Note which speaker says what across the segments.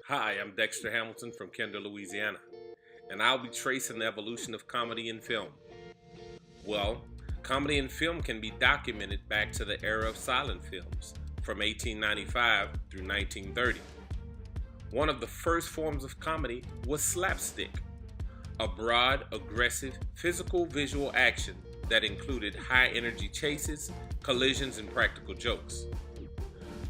Speaker 1: Hi, I'm Dexter Hamilton from Kendall, Louisiana, and I'll be tracing the evolution of comedy in film. Well, comedy in film can be documented back to the era of silent films, from 1895 through 1930. One of the first forms of comedy was slapstick, a broad, aggressive, physical visual action that included high-energy chases, collisions, and practical jokes.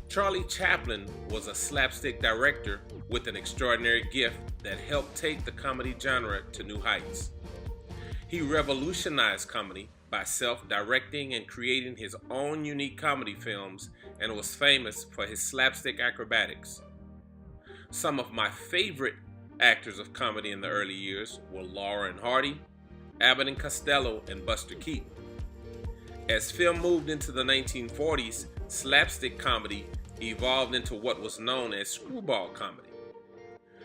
Speaker 1: Charlie Chaplin was a slapstick director with an extraordinary gift that helped take the comedy genre to new heights. He revolutionized comedy by self-directing and creating his own unique comedy films and was famous for his slapstick acrobatics. Some of my favorite actors of comedy in the early years were Laura and Hardy, Abbott and Costello, and Buster Keaton. As film moved into the 1940s, slapstick comedy evolved into what was known as screwball comedy.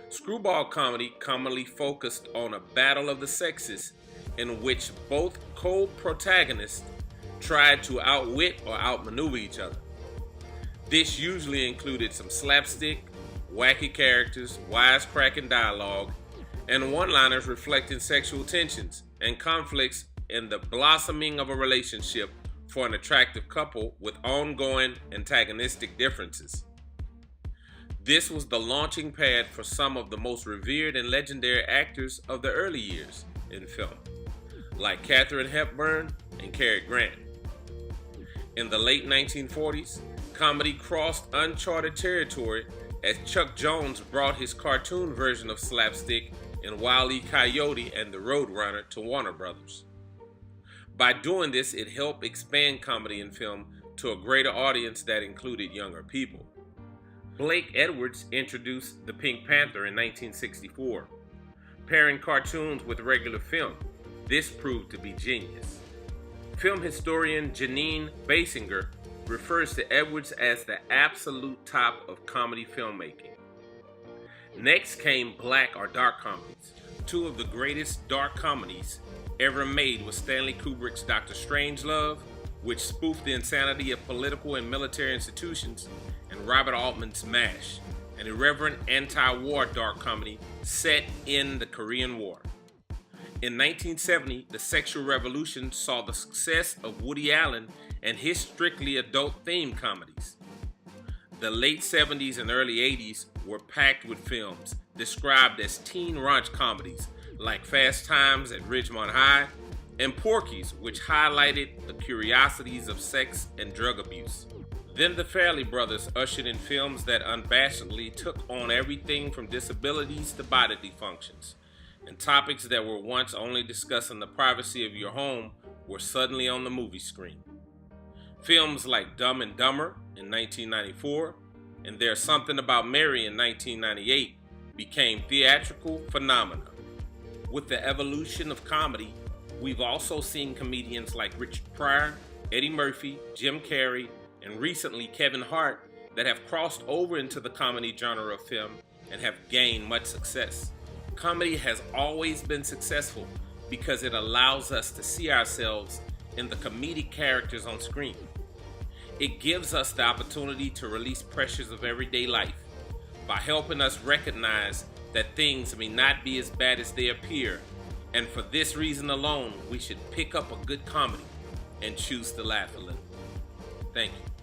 Speaker 1: Screwball comedy commonly focused on a battle of the sexes in which both co-protagonists tried to outwit or outmaneuver each other. This usually included some slapstick, wacky characters, wisecracking dialogue, and one-liners reflecting sexual tensions and conflicts in the blossoming of a relationship for an attractive couple with ongoing antagonistic differences. This was the launching pad for some of the most revered and legendary actors of the early years in film, like Katharine Hepburn and Cary Grant. In the late 1940s, comedy crossed uncharted territory as Chuck Jones brought his cartoon version of slapstick in Wile E. Coyote and the Roadrunner to Warner Brothers. By doing this, it helped expand comedy in film to a greater audience that included younger people. Blake Edwards introduced the Pink Panther in 1964, pairing cartoons with regular film. This proved to be genius. Film historian Janine Basinger refers to Edwards as the absolute top of comedy filmmaking. Next came black or dark comedies. Two of the greatest dark comedies ever made was Stanley Kubrick's Dr. Strangelove, which spoofed the insanity of political and military institutions, and Robert Altman's MASH, an irreverent anti-war dark comedy set in the Korean War. In 1970, the sexual revolution saw the success of Woody Allen and his strictly adult-themed comedies. The late 70s and early 80s were packed with films described as teen raunch comedies like Fast Times at Ridgemont High and Porky's, which highlighted the curiosities of sex and drug abuse. Then the Farrelly brothers ushered in films that unabashedly took on everything from disabilities to body dysfunctions, and topics that were once only discussed in the privacy of your home were suddenly on the movie screen. Films like Dumb and Dumber in 1994 and There's Something About Mary in 1998 became theatrical phenomena. With the evolution of comedy, we've also seen comedians like Richard Pryor, Eddie Murphy, Jim Carrey, and recently Kevin Hart that have crossed over into the comedy genre of film and have gained much success. Comedy has always been successful because it allows us to see ourselves in the comedic characters on screen. It gives us the opportunity to release pressures of everyday life by helping us recognize that things may not be as bad as they appear, and for this reason alone, we should pick up a good comedy and choose to laugh a little. Thank you.